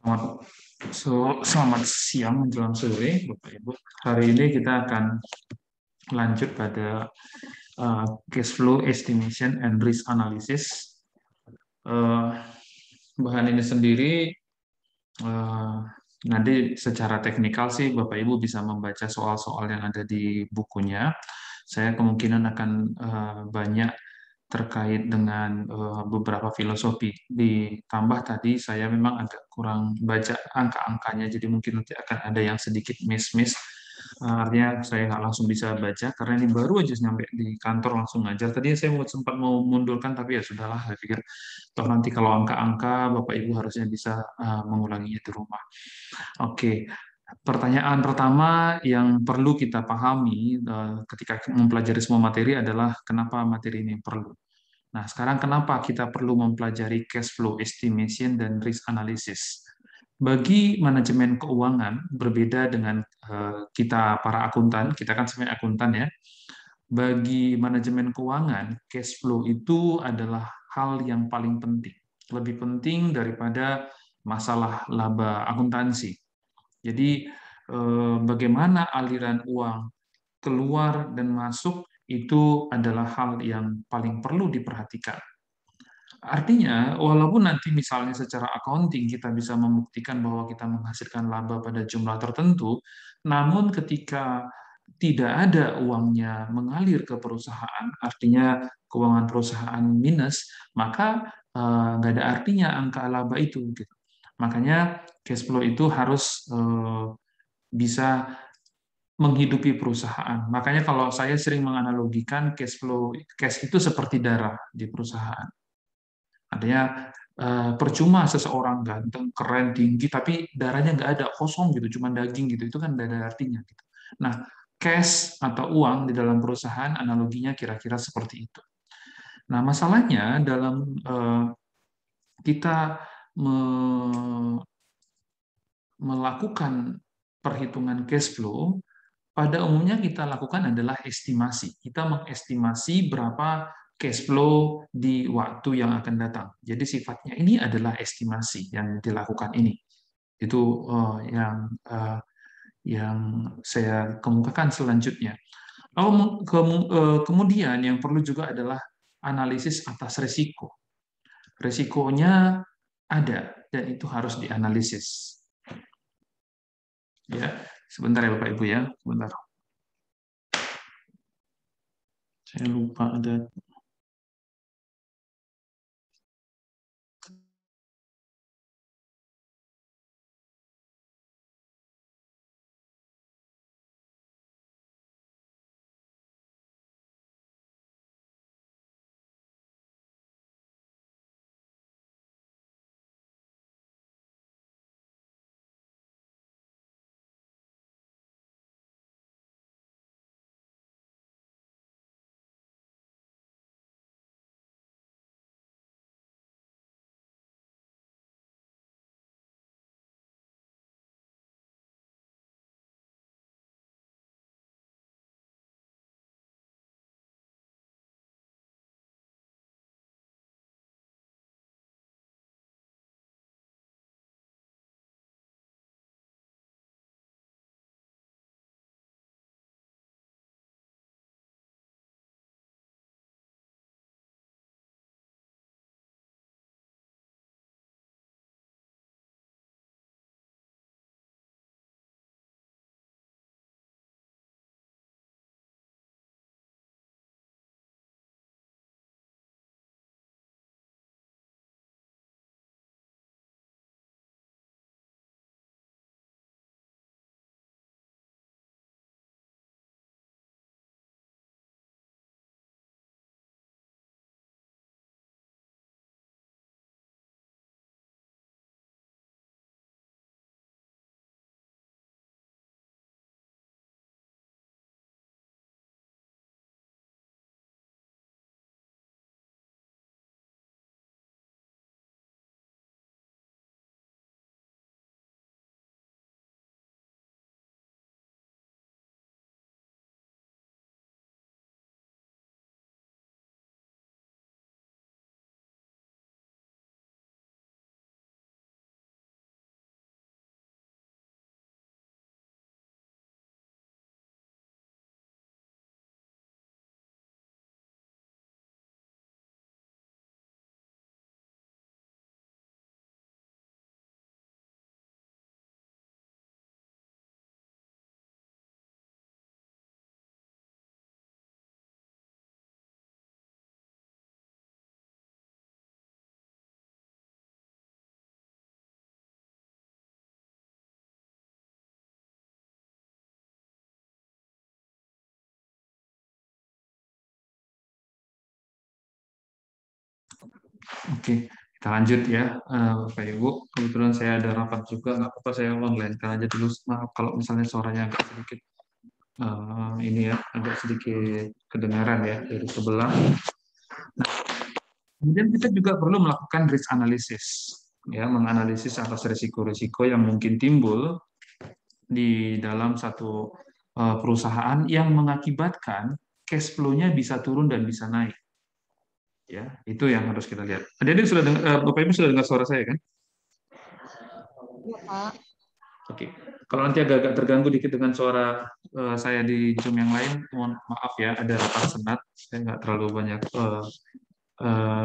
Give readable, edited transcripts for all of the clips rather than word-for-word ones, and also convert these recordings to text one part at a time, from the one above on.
Selamat, selamat siang menjelang sore, Bapak Ibu. Hari ini kita akan lanjut pada cash flow estimation and risk analysis. Eh, Bahan ini sendiri eh, nanti secara teknikal sih Bapak Ibu bisa membaca soal-soal yang ada di bukunya. Saya kemungkinan akan banyak terkait dengan beberapa filosofi. Ditambah tadi saya memang agak kurang baca angka-angkanya, jadi mungkin nanti akan ada yang sedikit miss-miss. Artinya saya nggak langsung bisa baca karena ini baru aja nyampe di kantor langsung ngajar. Tadi saya sempat mau mundurkan tapi ya sudahlah. Saya pikir toh nanti kalau angka-angka Bapak Ibu harusnya bisa mengulanginya di rumah. Oke. Pertanyaan pertama yang perlu kita pahami ketika mempelajari semua materi adalah kenapa materi ini perlu. Nah, sekarang kenapa kita perlu mempelajari cash flow estimation dan risk analysis? Bagi manajemen keuangan, berbeda dengan kita para akuntan, kita kan sebenarnya akuntan ya. Bagi manajemen keuangan, cash flow itu adalah hal yang paling penting. Lebih penting daripada masalah laba akuntansi. Jadi, bagaimana aliran uang keluar dan masuk itu adalah hal yang paling perlu diperhatikan. Artinya, walaupun nanti misalnya secara accounting kita bisa membuktikan bahwa kita menghasilkan laba pada jumlah tertentu, namun ketika tidak ada uangnya mengalir ke perusahaan, artinya keuangan perusahaan minus, maka nggak ada artinya angka laba itu. Gitu. Makanya cash flow itu harus bisa menghidupi perusahaan. Makanya kalau saya sering menganalogikan cash flow, cash itu seperti darah di perusahaan. Artinya percuma seseorang ganteng, keren, tinggi, tapi darahnya nggak ada, kosong gitu, cuma daging gitu. Itu kan nggak ada artinya. Gitu. Nah, cash atau uang di dalam perusahaan analoginya kira-kira seperti itu. Nah, masalahnya dalam kita melakukan perhitungan cash flow, pada umumnya kita lakukan adalah estimasi. Kita mengestimasi berapa cash flow di waktu yang akan datang. Jadi sifatnya ini adalah estimasi yang dilakukan ini. Itu yang saya kemukakan selanjutnya. Lalu kemudian yang perlu juga adalah analisis atas risiko. Risikonya ada dan itu harus dianalisis. Ya, sebentar ya Bapak Ibu ya, sebentar. Saya lupa ada Oke, kita lanjut ya, Bapak Ibu. Kebetulan saya ada rapat juga, nggak apa-apa saya online kan aja dulu. Maaf kalau misalnya suaranya agak sedikit ini ya, agak sedikit kedengaran ya dari sebelah. Kemudian kita juga perlu melakukan risk analysis, ya, menganalisis atas risiko-risiko yang mungkin timbul di dalam satu perusahaan yang mengakibatkan cash flow-nya bisa turun dan bisa naik. Ya, itu yang harus kita lihat. Adik-adik sudah dengar, Bapak Ibu sudah dengar suara saya kan? Iya, Pak. Oke. Kalau nanti agak-agak terganggu dikit dengan suara saya di Zoom yang lain, mohon maaf ya, ada rapat senat. Saya nggak terlalu banyak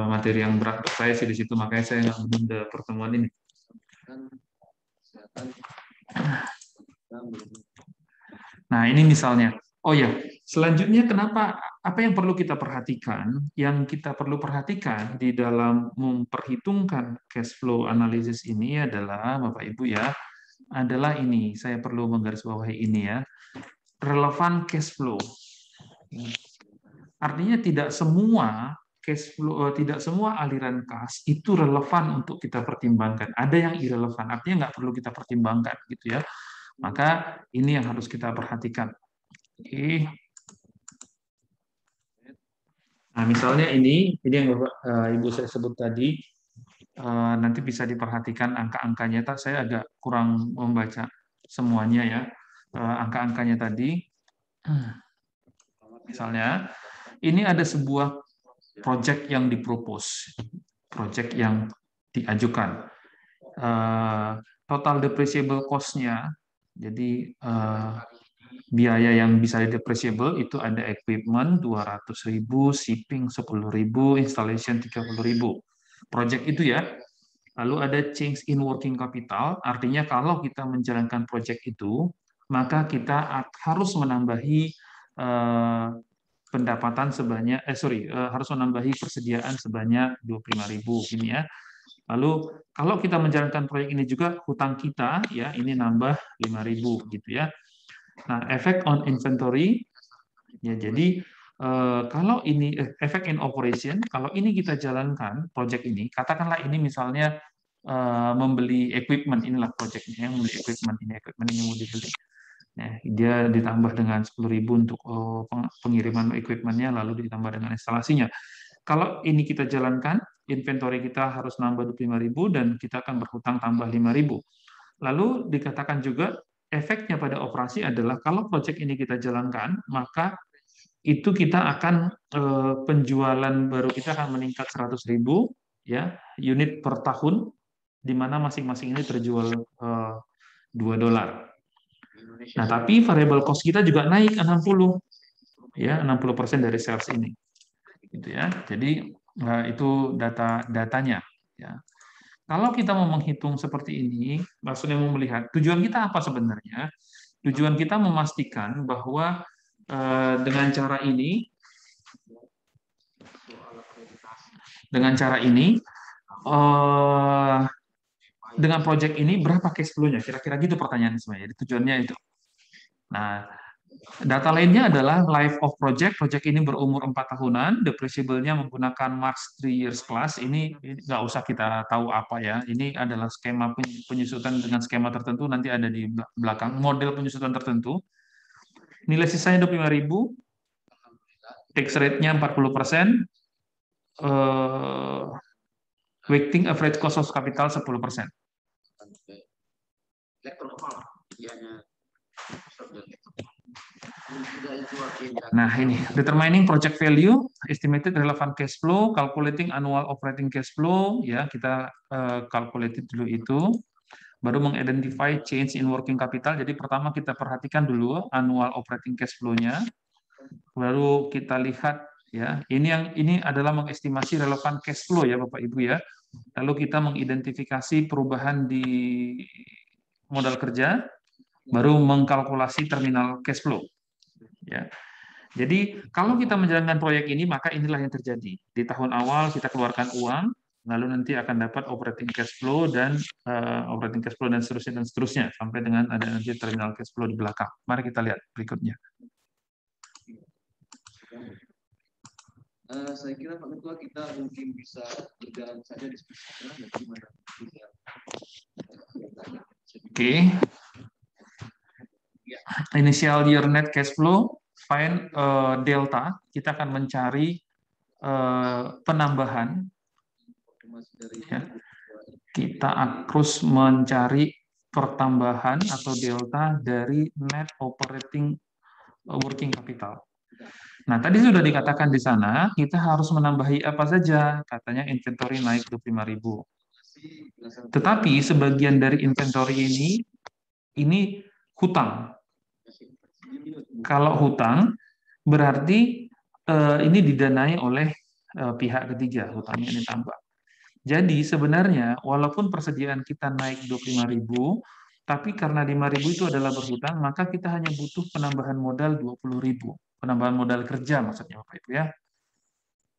materi yang berat untuk saya sih di situ, makanya saya nggak menunda pertemuan ini. Nah, ini misalnya. Oh ya, selanjutnya kenapa apa yang perlu kita perhatikan? Yang kita perlu perhatikan di dalam memperhitungkan cash flow analisis ini adalah Bapak Ibu ya, adalah ini. Saya perlu menggarisbawahi ini ya. Relevan cash flow. Artinya tidak semua cash flow, tidak semua aliran kas itu relevan untuk kita pertimbangkan. Ada yang irrelevan, artinya nggak perlu kita pertimbangkan gitu ya. Maka ini yang harus kita perhatikan. Oke. Nah, misalnya ini yang Bapak, Ibu saya sebut tadi, nanti bisa diperhatikan angka-angkanya. Saya agak kurang membaca semuanya ya, angka-angkanya tadi. Misalnya, ini ada sebuah project yang dipropose, project yang diajukan. Total depreciable cost-nya, jadi biaya yang bisa depreciable itu ada equipment 200.000, shipping 10.000, installation 30.000. Project itu ya. Lalu ada change in working capital, artinya kalau kita menjalankan project itu, maka kita harus menambahi eh, pendapatan sebanyak harus menambahi persediaan sebanyak 25.000 ini ya. Lalu kalau kita menjalankan proyek ini juga hutang kita ya ini nambah 5.000 gitu ya. Nah, effect on inventory ya jadi kalau ini effect in operation, kalau ini kita jalankan project ini, katakanlah ini misalnya membeli equipment, inilah projectnya yang membeli equipment ini mau dibeli. Nah, dia ditambah dengan 10.000 untuk pengiriman equipment-nya, lalu ditambah dengan instalasinya. Kalau ini kita jalankan, inventory kita harus nambah 25.000 dan kita akan berhutang tambah 5.000. Lalu dikatakan juga efeknya pada operasi adalah kalau proyek ini kita jalankan, maka itu kita akan penjualan baru kita akan meningkat 100.000 ya unit per tahun, di mana masing-masing ini terjual $2. Nah, tapi variable cost kita juga naik 60 ya 60% dari sales ini gitu ya. Jadi itu datanya ya. Kalau kita mau menghitung seperti ini, maksudnya mau melihat tujuan kita apa sebenarnya? Tujuan kita memastikan bahwa dengan cara ini eh, dengan project ini berapa cash flow-nya? Kira-kira gitu pertanyaannya sebenarnya. Jadi tujuannya itu. Nah, data lainnya adalah life of project. Project ini berumur 4 tahunan, depreciable-nya menggunakan March 3 years class. Ini nggak usah kita tahu apa ya. Ini adalah skema penyusutan dengan skema tertentu, nanti ada di belakang. Model penyusutan tertentu. Nilai sisanya 25.000, tax rate-nya 40%, weighting average cost of capital 10%. Nah, ini determining project value, estimated relevant cash flow, calculating annual operating cash flow, ya kita calculate dulu itu, baru mengidentify change in working capital. Jadi pertama kita perhatikan dulu annual operating cash flow-nya, baru kita lihat ya ini adalah mengestimasi relevan cash flow ya Bapak Ibu ya. Lalu kita mengidentifikasi perubahan di modal kerja, baru mengkalkulasi terminal cash flow. Ya. Jadi kalau kita menjalankan proyek ini, maka inilah yang terjadi. Di tahun awal kita keluarkan uang, lalu nanti akan dapat operating cash flow dan seterusnya sampai dengan ada nanti terminal cash flow di belakang. Mari kita lihat berikutnya. Saya kira Pak Ketua kita mungkin bisa berjalan saja diskusinya dan gimana bisa. Oke. Initial year net cash flow, find delta. Kita akan mencari penambahan. Ya. Kita terus mencari pertambahan atau delta dari net operating working capital. Nah, tadi sudah dikatakan di sana, kita harus menambahi apa saja. Katanya inventory naik 25.000. Tetapi sebagian dari inventory ini hutang. Kalau hutang, berarti ini didanai oleh pihak ketiga, hutangnya ini tambah. Jadi sebenarnya walaupun persediaan kita naik 25.000, tapi karena 5.000 itu adalah berhutang, maka kita hanya butuh penambahan modal 20.000. Penambahan modal kerja maksudnya Bapak Ibu ya.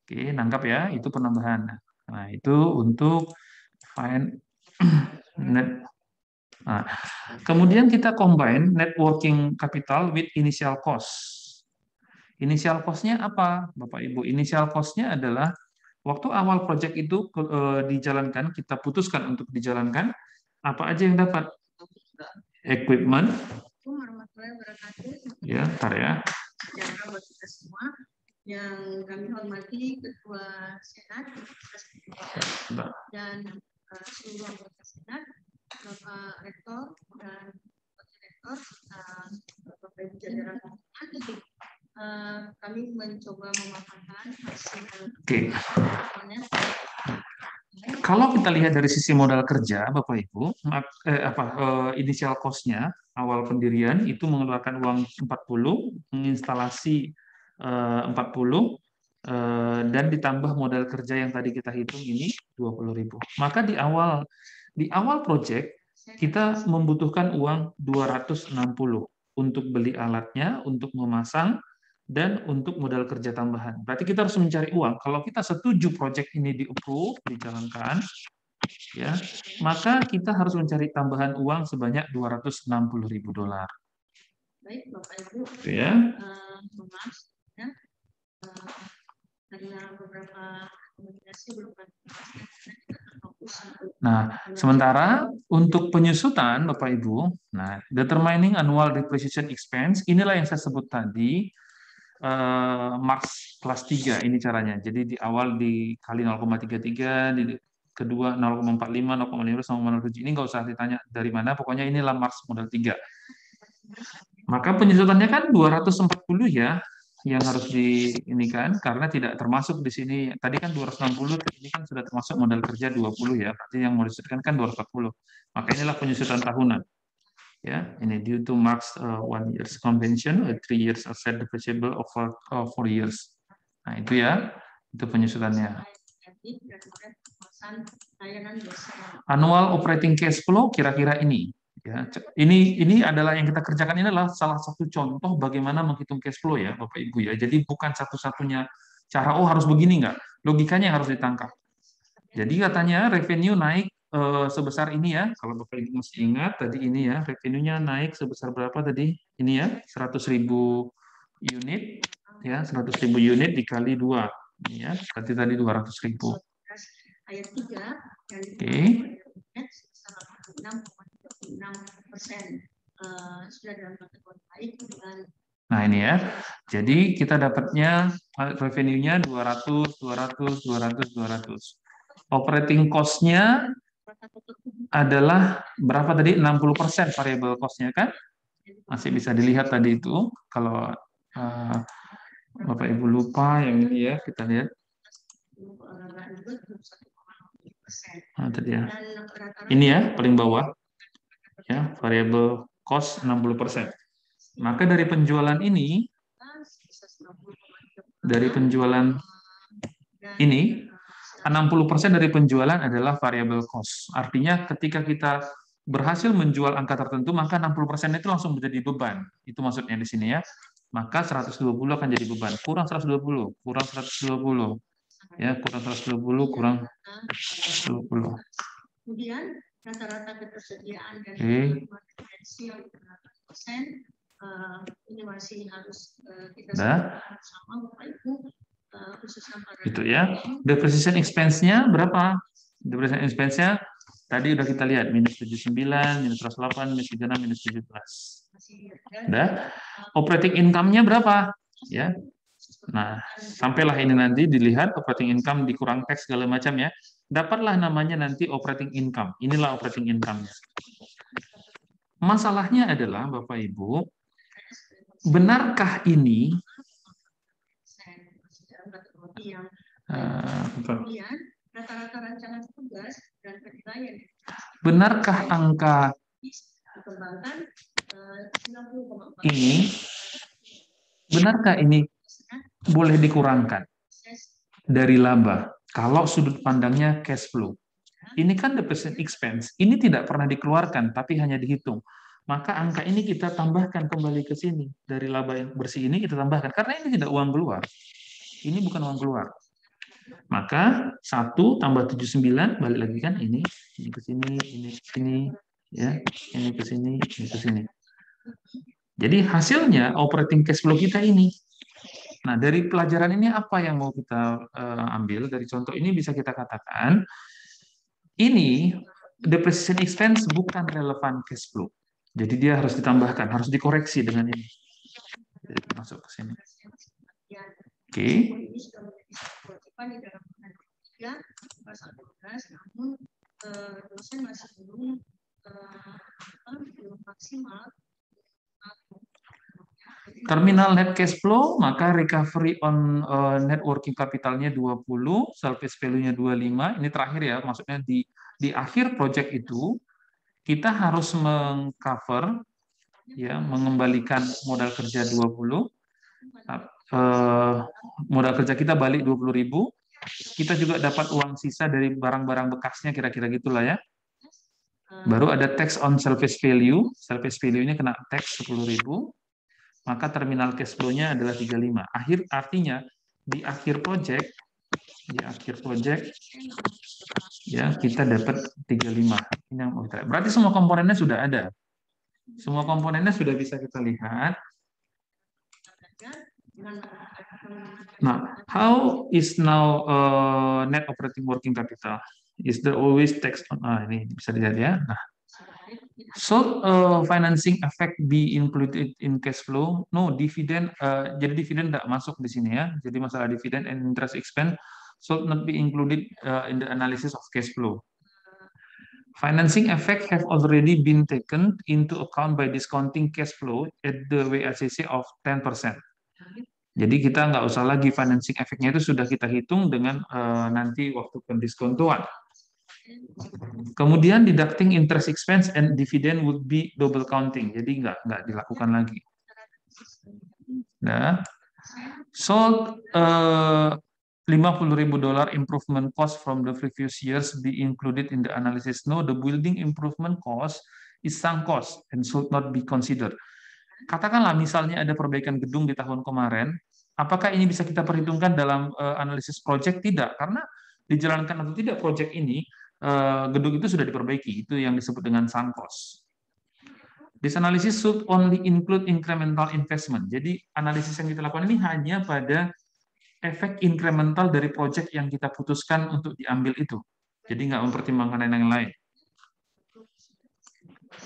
Oke, nangkap ya, itu penambahan. Nah, itu untuk find net. Nah, kemudian kita combine net working capital with initial cost. Initial cost-nya apa, Bapak Ibu? Initial cost-nya adalah waktu awal project itu dijalankan, kita putuskan untuk dijalankan, apa aja yang dapat? Equipment. Ya, ntar ya. Buat kita semua yang kami hormati Ketua Senat dan seluruh anggota Senat, Bapak Rektor dan Bapak Direktur, Bapak Ibu jajaran kami mencoba memaparkan hasil. Oke. Kalau kita lihat dari sisi modal kerja, Bapak Ibu, initial cost-nya awal pendirian itu mengeluarkan uang 40, menginstalasi 40, dan ditambah modal kerja yang tadi kita hitung ini 20.000. Maka di awal project kita membutuhkan uang 260 untuk beli alatnya, untuk memasang, dan untuk modal kerja tambahan. Berarti kita harus mencari uang. Kalau kita setuju project ini di-approve, dijalankan, ya, maka kita harus mencari tambahan uang sebanyak $260.000. Baik, Bapak Ibu. Ya. Maaf, ya. Karena beberapa komunikasi belum Nah, sementara untuk penyusutan, Bapak Ibu, nah, determining annual depreciation expense, inilah yang saya sebut tadi, Marx kelas 3 ini caranya. Jadi di awal dikali 0,33, di kedua 0,45, 0,5 sama 0,7. Ini nggak usah ditanya dari mana, pokoknya inilah Marx model 3. Maka penyusutannya kan 240 ya, yang harus diinikan karena tidak termasuk di sini. Tadi kan 260, ini kan sudah termasuk modal kerja 20 ya. Berarti yang mau disebutkan kan 240. Maka inilah penyusutan tahunan. Ya, ini due to Marx 1 years convention, 3 years asset depreciable over 4 years. Nah, itu ya, itu penyusutannya. Annual operating cash flow kira-kira ini. Ya, ini adalah yang kita kerjakan, ini adalah salah satu contoh bagaimana menghitung cash flow ya, Bapak Ibu ya. Jadi bukan satu-satunya cara, oh harus begini enggak. Logikanya harus ditangkap. Jadi katanya revenue naik sebesar ini ya, kalau Bapak Ibu masih ingat tadi ini ya, revenue-nya naik sebesar berapa tadi? Ini ya, 100.000 unit ya, 100.000 unit dikali 2. Ini ya, berarti tadi 200.000. Ayat 3 yang oke. 6,36% sudah dalam kategori baik dengan. Nah, ini ya. Jadi kita dapatnya revenue-nya 200, 200, 200, 200. Operating cost-nya adalah berapa tadi? 60% variable cost-nya kan? Masih bisa dilihat tadi itu. Kalau Bapak Ibu lupa yang ini ya, kita lihat. Nah, tadi ya. Ini ya, paling bawah. Ya, variable cost 60%. Maka dari penjualan ini, ini 60% dari penjualan adalah variable cost. Artinya ketika kita berhasil menjual angka tertentu, maka 60% itu langsung menjadi beban. Itu maksudnya di sini ya. Maka 120 akan jadi beban. Kurang 120, kurang 120. Ya, kurang 120, kurang 120. Kemudian rata-rata ketersediaan dan potensial 100%, ini masih harus kita sama Bapak Ibu. khususnya pada Gitu ya. Depreciation expense-nya berapa? Depreciation expense-nya tadi udah kita lihat minus 79, minus 108, minus 36, minus 17. masih Udah. Operating income-nya berapa? Ya. Nah, sampailah ini nanti dilihat operating income dikurang tax segala macam ya. Dapatlah namanya nanti operating income. Inilah operating income-nya. Masalahnya adalah Bapak Ibu, benarkah ini yang apa? kemudian rata-rata rancangan tugas dan penilaian Benarkah angka dikembangkan 90,4 ini benarkah ini boleh dikurangkan dari laba kalau sudut pandangnya cash flow? Ini kan depreciation expense, ini tidak pernah dikeluarkan tapi hanya dihitung. Maka angka ini kita tambahkan kembali ke sini. Dari laba yang bersih ini kita tambahkan karena ini tidak uang keluar. Ini bukan uang keluar. Maka 1 tambah 79 balik lagi kan ini ke sini, ini ke sini, ya, ini ke sini, ini ke sini. Jadi hasilnya operating cash flow kita ini. Nah, dari pelajaran ini apa yang mau kita ambil? Dari contoh ini bisa kita katakan, ini depreciation expense bukan relevan cash flow. Jadi dia harus ditambahkan, harus dikoreksi dengan ini. Jadi masuk ke sini. Oke. ini sudah menjadi kewajiban di dalam Undang-Undang 3 pasal 12, namun dosen masih belum maksimal. Terminal net cash flow, maka recovery on net working capital-nya 20, salvage value-nya 25. Ini terakhir ya, maksudnya di akhir project itu kita harus mengcover ya, mengembalikan modal kerja 20. Modal kerja kita balik 20.000. Kita juga dapat uang sisa dari barang-barang bekasnya kira-kira gitulah ya. Baru ada tax on salvage value. Salvage value-nya kena tax 10.000. Maka terminal cash flow-nya adalah 35. Artinya di akhir project ya kita dapat 35. Ini yang berarti semua komponennya sudah ada. Semua komponennya sudah bisa kita lihat. Nah, how is now net operating working capital? Is there always tax on? Ini bisa dilihat ya. Nah, so financing effect be included in cash flow? No, dividend. Jadi dividen tidak masuk di sini ya. Jadi masalah dividen and interest expense should not be included in the analysis of cash flow. Financing effect have already been taken into account by discounting cash flow at the WACC of 10%. Jadi kita nggak usah lagi financing effect-nya itu sudah kita hitung dengan nanti waktu pendiskontuan. Kemudian deducting interest expense and dividend would be double counting. Jadi nggak dilakukan lagi. Nah, so $50.000 improvement cost from the previous years be included in the analysis. No, the building improvement cost is sunk cost and should not be considered. Katakanlah misalnya ada perbaikan gedung di tahun kemarin, apakah ini bisa kita perhitungkan dalam analisis project? Tidak, karena dijalankan atau tidak project ini, gedung itu sudah diperbaiki. Itu yang disebut dengan sunk cost. This analysis should only include incremental investment. Jadi analisis yang kita lakukan ini hanya pada efek incremental dari project yang kita putuskan untuk diambil itu. Jadi nggak mempertimbangkan yang lain.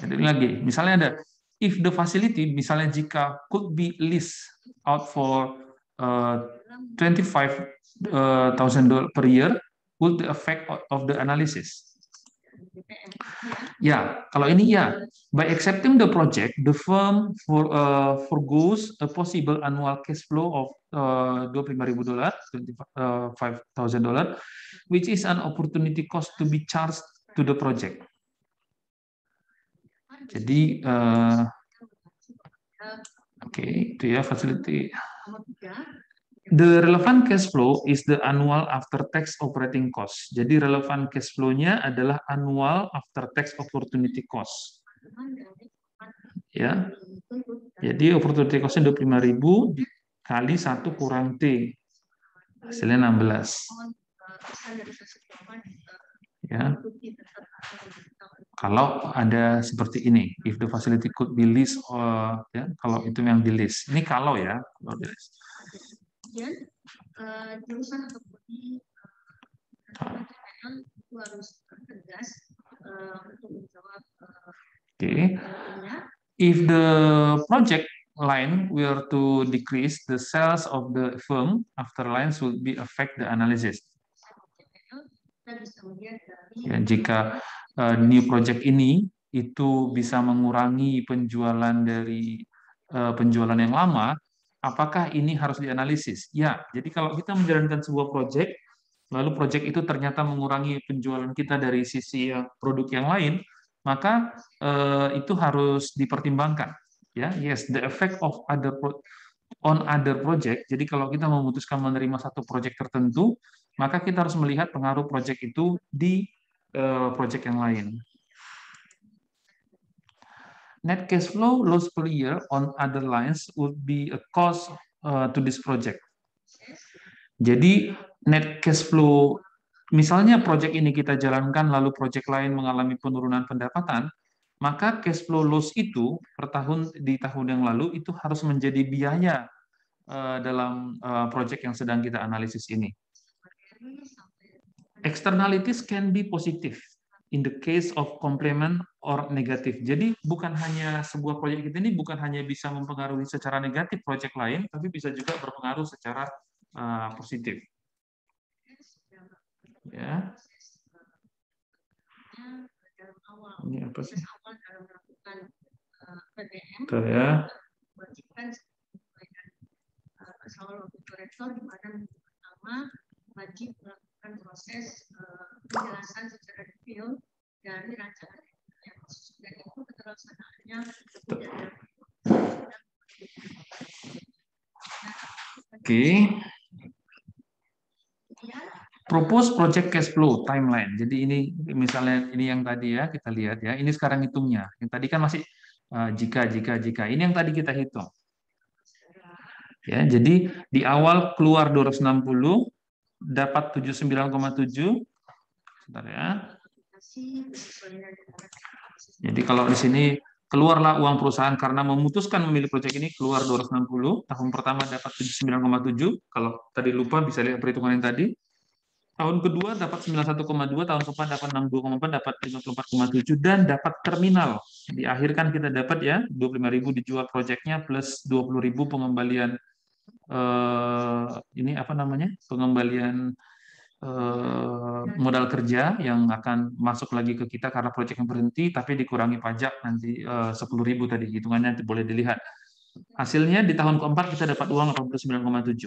Jadi lagi, misalnya ada if the facility, misalnya jika could be leased out for $25,000 per year, would the effect of the analysis? Ya, kalau ini ya, by accepting the project, the firm forgoes a possible annual cash flow of $25,000, $5,000, which is an opportunity cost to be charged to the project. Jadi, oke, itu ya facility. The relevant cash flow is the annual after tax operating cost. Jadi relevant cash flow-nya adalah annual after tax opportunity cost. Ya. Jadi opportunity cost-nya 25.000 dikali 1 kurang T. Hasilnya 16. Ya. Kalau ada seperti ini, if the facility could be leased, ya, kalau itu yang di lease. Ini kalau ya, kalau di lease. jurusan atau prodi itu harus tegas untuk menjawab Okay. If the project line were to decrease, the sales of the firm after lines will be affect the analysis. Ya, jika new project ini itu bisa mengurangi penjualan dari penjualan yang lama, apakah ini harus dianalisis? Ya, jadi kalau kita menjalankan sebuah project, lalu project itu ternyata mengurangi penjualan kita dari sisi produk yang lain, maka itu harus dipertimbangkan. Ya, yes, the effect of on other project. Jadi kalau kita memutuskan menerima satu project tertentu, maka kita harus melihat pengaruh project itu di project yang lain. Net cash flow loss per year on other lines would be a cost to this project. Jadi net cash flow, misalnya project ini kita jalankan lalu project lain mengalami penurunan pendapatan, maka cash flow loss itu per tahun di tahun yang lalu itu harus menjadi biaya dalam project yang sedang kita analisis ini. Externalities can be positive in the case of complement or negatif. Jadi bukan hanya sebuah proyek ini bukan hanya bisa mempengaruhi secara negatif proyek lain, tapi bisa juga berpengaruh secara positif. Ya. Ini apa sih? Betul ya. Wajib melakukan proses penjelasan secara detail dari rancangan yang khusus, dan itu ketersediaannya tidak ada. Oke. Propose project cash flow timeline. Jadi ini misalnya ini yang tadi ya kita lihat ya. Ini sekarang hitungnya. Yang tadi kan masih jika. Ini yang tadi kita hitung. Ya, jadi di awal keluar 260, dapat 79,7. Sebentar ya. Jadi kalau di sini keluarlah uang perusahaan karena memutuskan memilih proyek ini, keluar 260, tahun pertama dapat 79,7, kalau tadi lupa bisa lihat perhitungan yang tadi. Tahun kedua dapat 91,2, tahun keempat dapat 62,4, dapat 54,7 dan dapat terminal. Di akhir kan kita dapat ya 25.000 dijual proyeknya plus 20.000 pengembalian ini apa namanya? Pengembalian modal kerja yang akan masuk lagi ke kita karena proyek yang berhenti, tapi dikurangi pajak nanti 10.000 tadi, hitungannya nanti boleh dilihat. Hasilnya di tahun keempat kita dapat uang 89,7.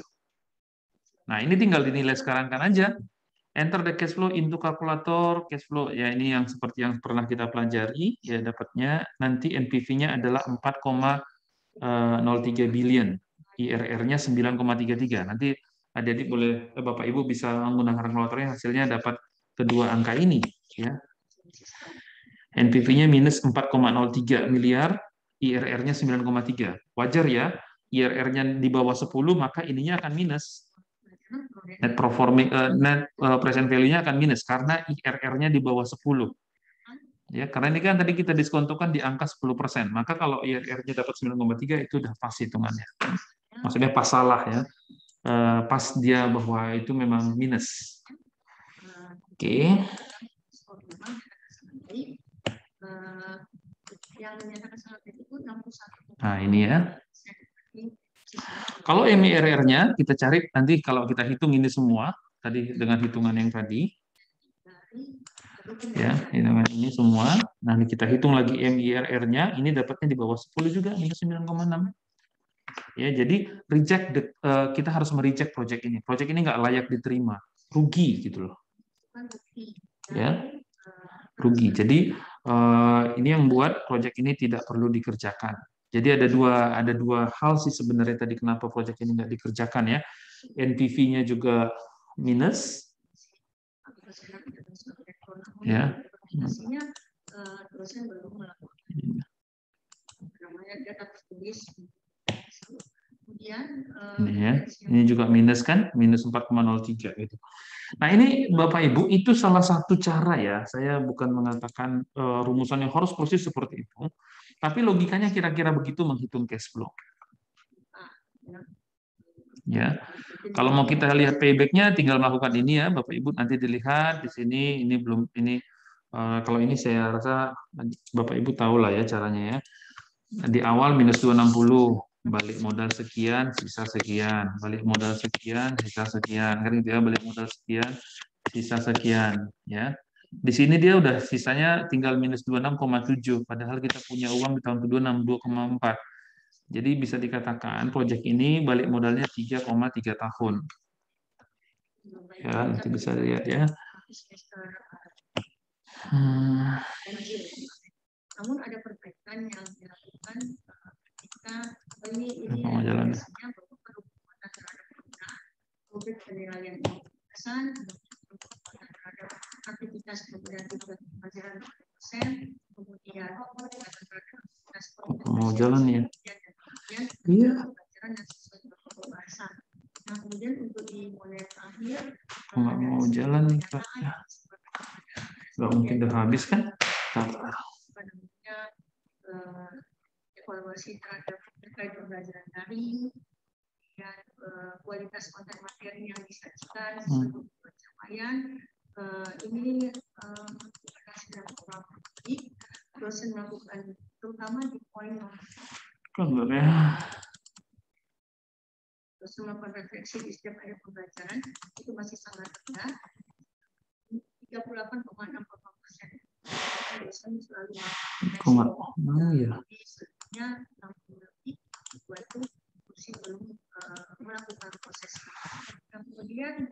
Nah ini tinggal dinilai sekarang kan aja. Enter the cash flow into kalkulator cash flow. Ya ini yang seperti yang pernah kita pelajari, ya dapatnya nanti NPV-nya adalah 4,03 billion. IRR-nya 9,33. Nanti adik-adik boleh, Bapak Ibu bisa menggunakan kalkulatornya, hasilnya dapat kedua angka ini. Ya. NPV-nya minus 4,03 miliar, IRR-nya 9,3. Wajar ya, IRR-nya di bawah 10, maka ininya akan minus. Net present value-nya akan minus, karena IRR-nya di bawah 10. Ya, karena ini kan tadi kita diskontokan di angka 10%, maka kalau IRR-nya dapat 9,3 itu udah pas hitungannya. Maksudnya pas salah ya, pas dia bahwa itu memang minus. Oke. Nah ini ya. Kalau MIRR-nya kita cari nanti kalau kita hitung ini semua tadi dengan hitungan yang tadi. Ya, hitungan ini semua. Nanti kita hitung lagi MIRR-nya, ini dapatnya di bawah 10 juga, minus 9,6. Ya, jadi kita harus mereject project ini. Project ini nggak layak diterima, rugi gitu loh. Ya, rugi. Jadi ini yang buat project ini tidak perlu dikerjakan. Jadi ada dua hal sih sebenarnya tadi kenapa project ini nggak dikerjakan ya. NPV-nya juga minus. Ya. Ini ya, ini juga minus kan, minus 4,03 gitu. Nah ini Bapak Ibu itu salah satu cara ya. Saya bukan mengatakan rumusan yang harus persis seperti itu, tapi logikanya kira-kira begitu menghitung cash flow. Ya, kalau mau kita lihat payback-nya, tinggal melakukan ini ya, Bapak Ibu nanti dilihat di sini. Ini belum ini kalau ini saya rasa Bapak Ibu tahu lah ya caranya ya. Di awal minus 260, balik modal sekian, sisa sekian, balik modal sekian, sisa sekian, kan gitu ya, balik modal sekian, sisa sekian, ya. Di sini dia udah sisanya tinggal minus 26,7, padahal kita punya uang di tahun kedua 62,4. Jadi bisa dikatakan proyek ini balik modalnya 3,3 tahun. Ya, nanti bisa lihat ya. Namun ada perbaikan yang dilakukan ketika ini jalan. biasanya berhubungan terhadap penggunaan publik penilaian kesan terhadap aktivitas kemudian pelajaran persen, kemudian aktivitas mau jalan ya. Iya. pelajaran yang sesuai dengan pembahasan. Nah, kemudian untuk di model akhir nggak mau jalan nih Kak. Nggak mungkin udah habis kan? Evaluasi terkait pembelajaran daring dan kualitas konten materi yang disajikan sebelum pencapaian ini sedang kurang baik. Dosen melakukan terutama di poin dosen melakukan refleksi di setiap area pembelajaran itu masih sangat rendah, 38,6%. Dosen selalu sebelumnya 60 lebih itu kursi belum melakukan proses. Dan kemudian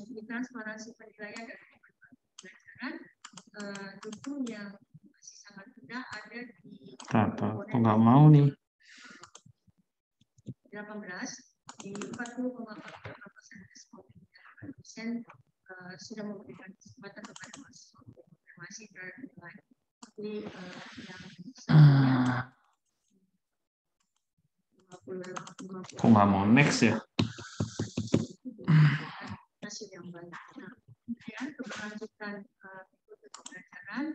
di transparansi penilaian dan pembelajaran itu yang masih sangat rendah ada di nggak mau nih 18 di 40,45% sudah memberikan kesempatan kepada mahasiswa untuk konfirmasi terhadap nilai. Tapi yang kok nggak mau next ya? Hasil yang baik. Nah, kemudian keberlanjutan pembelajaran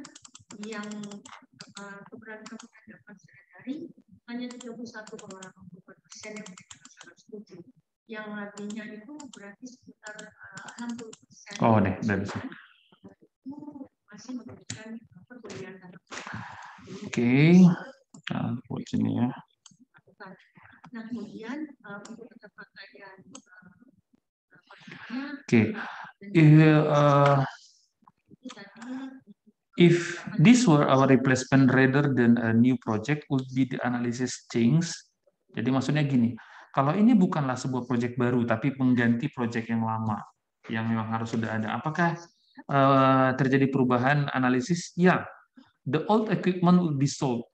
yang keberlanjutan dapat dari hanya 31,84% yang sangat setuju. Yang artinya itu berarti sekitar 60%. Oh, nih, udah bisa. Masih memberikan perkuliahan tatap muka. Oke, nah, buat sini ya. Nah, kemudian untuk keterpakaian if this were our replacement rather than a new project, would be the analysis change. Jadi maksudnya gini, kalau ini bukanlah sebuah proyek baru, tapi pengganti proyek yang lama, yang memang harus sudah ada, apakah terjadi perubahan analisis? Ya, the old equipment will be sold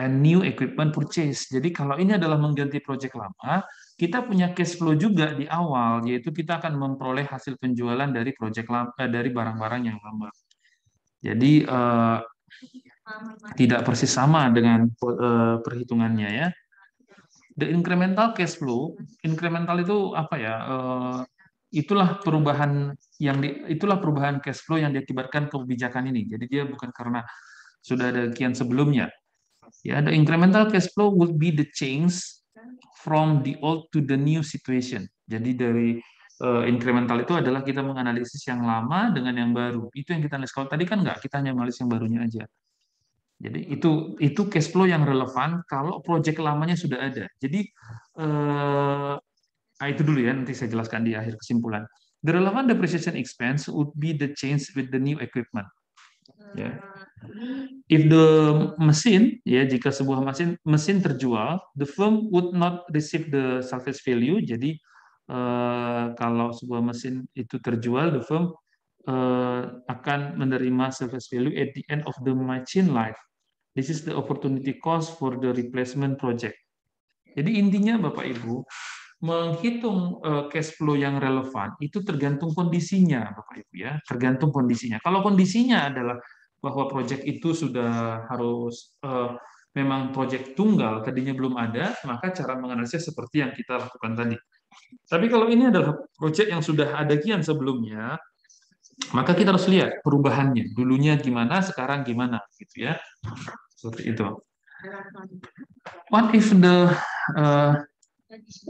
and new equipment purchase. Jadi kalau ini adalah mengganti proyek lama, kita punya cash flow juga di awal, yaitu kita akan memperoleh hasil penjualan dari proyek lama, dari barang-barang yang lama. Jadi tidak persis sama dengan perhitungannya ya. The incremental cash flow, incremental itu apa ya? Itulah perubahan cash flow yang diakibatkan kebijakan ini. Jadi dia bukan karena sudah ada kian sebelumnya. Ya, the incremental cash flow would be the change from the old to the new situation. Jadi dari incremental itu adalah kita menganalisis yang lama dengan yang baru. Itu yang kita analisis. Kalau tadi kan enggak, kita hanya menganalisis yang barunya aja. Jadi itu cash flow yang relevan kalau proyek lamanya sudah ada. Jadi itu dulu ya, nanti saya jelaskan di akhir kesimpulan. The relevant depreciation expense would be the change with the new equipment. Ya. If the mesin, ya jika sebuah mesin terjual, the firm would not receive the salvage value. Jadi kalau sebuah mesin itu terjual, the firm akan menerima salvage value at the end of the machine life. This is the opportunity cost for the replacement project. Jadi intinya Bapak Ibu, menghitung cash flow yang relevan itu tergantung kondisinya Bapak Ibu ya, tergantung kondisinya. Kalau kondisinya adalah bahwa proyek itu sudah harus memang proyek tunggal, tadinya belum ada, maka cara menganalisis seperti yang kita lakukan tadi. Tapi kalau ini adalah proyek yang sudah ada kian sebelumnya, maka kita harus lihat perubahannya. Dulunya gimana, sekarang gimana, gitu ya. Seperti itu. What if the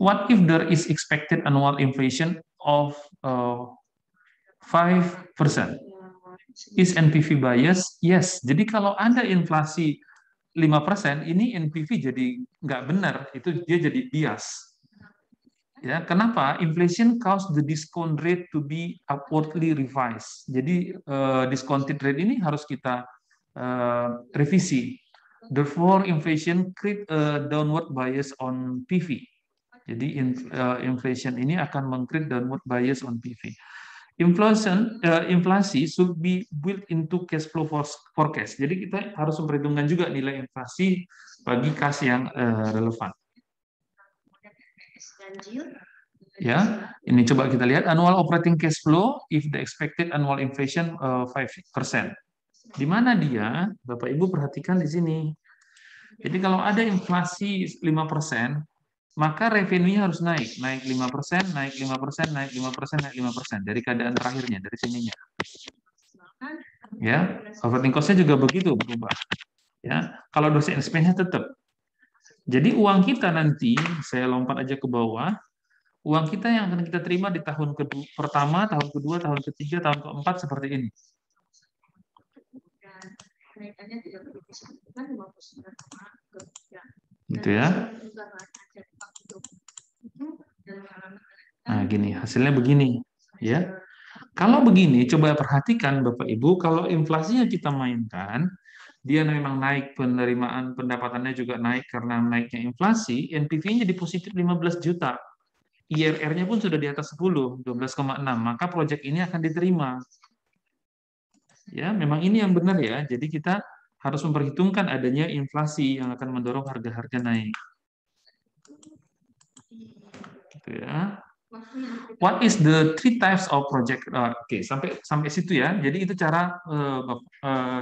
What if there is expected annual inflation of 5%? Is NPV bias? Yes. Jadi kalau ada inflasi 5%, ini NPV jadi nggak benar, itu dia jadi bias. Ya, kenapa? Inflation cause the discount rate to be upwardly revised. Jadi discounted rate ini harus kita revisi. Therefore, inflation create a downward bias on PV. Jadi inflation ini akan meng-create downward bias on PV. Inflasi should be built into cash flow forecast. Jadi kita harus memperhitungkan juga nilai inflasi bagi kas yang relevan. Ya, ini coba kita lihat annual operating cash flow if the expected annual inflation 5%. Di mana dia? Bapak Ibu perhatikan di sini. Jadi kalau ada inflasi 5%, maka revenue-nya harus naik 5%, naik 5%, naik 5%, naik 5% dari keadaan terakhirnya, dari sininya. Ya, operating cost-nya juga begitu berubah. Ya, kalau dosen expense-nya tetap. Jadi uang kita nanti, saya lompat aja ke bawah, uang kita yang akan kita terima di tahun pertama, tahun kedua, tahun ketiga, tahun keempat seperti ini. Gitu ya. Nah, gini, hasilnya begini, ya. Kalau begini, coba perhatikan Bapak Ibu, kalau inflasinya kita mainkan, dia memang naik, penerimaan pendapatannya juga naik karena naiknya inflasi, NPV-nya jadi positif 15 juta. IRR-nya pun sudah di atas 10, 12,6, maka proyek ini akan diterima. Ya, memang ini yang benar ya. Jadi kita harus memperhitungkan adanya inflasi yang akan mendorong harga-harga naik. Gitu ya. What is the three types of project? Oke, sampai situ ya. Jadi itu cara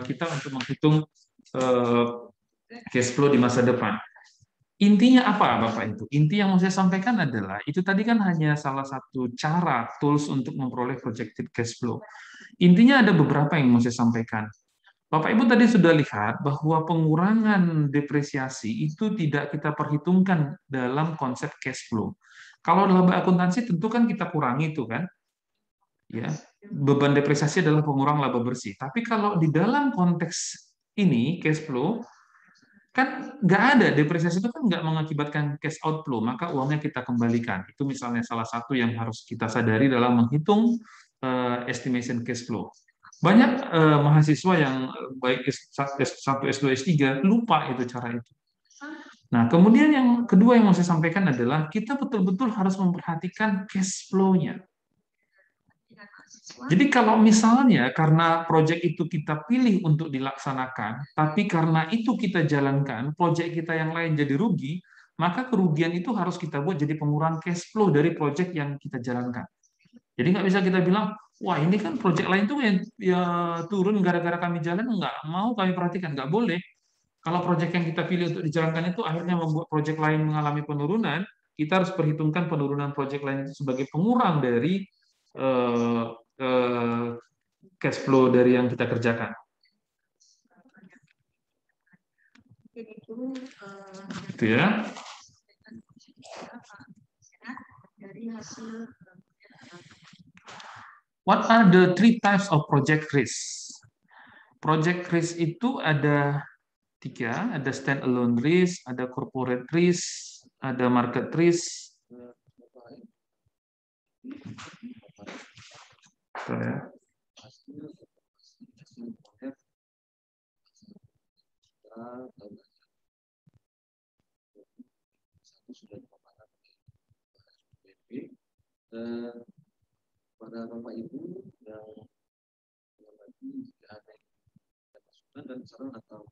kita untuk menghitung cash flow di masa depan. Intinya apa, Bapak Ibu? Inti yang mau saya sampaikan adalah, itu tadi kan hanya salah satu cara, tools untuk memperoleh projected cash flow. Intinya ada beberapa yang mau saya sampaikan. Bapak Ibu tadi sudah lihat bahwa pengurangan depresiasi itu tidak kita perhitungkan dalam konsep cash flow. Kalau dalam akuntansi tentu kan kita kurangi itu kan. Ya, beban depresiasi adalah pengurang laba bersih. Tapi kalau di dalam konteks ini cash flow kan nggak ada, depresiasi itu kan nggak mengakibatkan cash outflow, maka uangnya kita kembalikan. Itu misalnya salah satu yang harus kita sadari dalam menghitung estimation cash flow. Banyak mahasiswa yang baik S1, S2, S3 lupa itu cara itu. Nah, kemudian yang kedua yang mau saya sampaikan adalah kita betul-betul harus memperhatikan cash flow-nya. Jadi kalau misalnya karena proyek itu kita pilih untuk dilaksanakan, tapi karena itu kita jalankan, proyek kita yang lain jadi rugi, maka kerugian itu harus kita buat jadi pengurang cash flow dari proyek yang kita jalankan. Jadi nggak bisa kita bilang, wah ini kan proyek lain tuh yang ya, turun gara-gara kami jalan, nggak mau kami perhatikan, nggak boleh. Kalau proyek yang kita pilih untuk dijalankan itu akhirnya membuat proyek lain mengalami penurunan, kita harus perhitungkan penurunan proyek lain itu sebagai pengurang dari cash flow dari yang kita kerjakan. Itu ya. What are the three types of project risk? Project risk itu ada 3, ada stand-alone risk, ada corporate risk, ada market risk. Ya. Pada Bapak Ibu yang lagi ada masukan dan saran atau